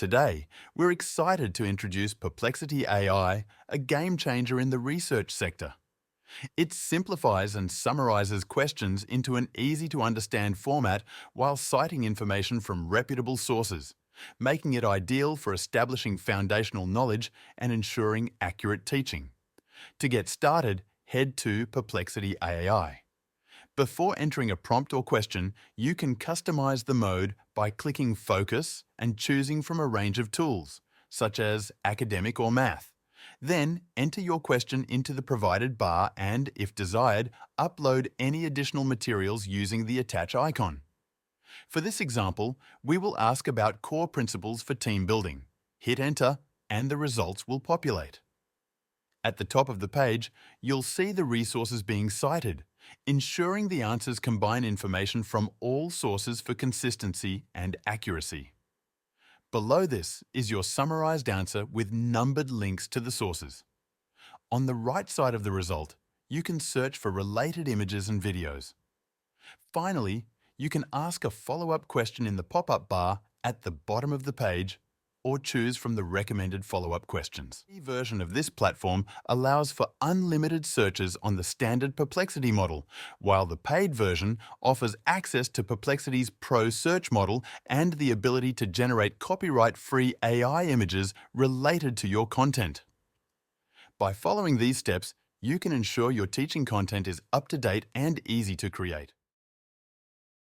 Today, we're excited to introduce Perplexity AI, a game changer in the research sector. It simplifies and summarizes questions into an easy-to-understand format while citing information from reputable sources, making it ideal for establishing foundational knowledge and ensuring accurate teaching. To get started, head to Perplexity AI. Before entering a prompt or question, you can customize the mode by clicking Focus and choosing from a range of tools, such as academic or math. Then, enter your question into the provided bar and, if desired, upload any additional materials using the attach icon. For this example, we will ask about core principles for team building. Hit Enter, and the results will populate. At the top of the page, you'll see the resources being cited, ensuring the answers combine information from all sources for consistency and accuracy. Below this is your summarized answer with numbered links to the sources. On the right side of the result, you can search for related images and videos. Finally, you can ask a follow-up question in the pop-up bar at the bottom of the page or choose from the recommended follow-up questions. The version of this platform allows for unlimited searches on the standard Perplexity model, while the paid version offers access to Perplexity's Pro Search model and the ability to generate copyright-free AI images related to your content. By following these steps, you can ensure your teaching content is up-to-date and easy to create.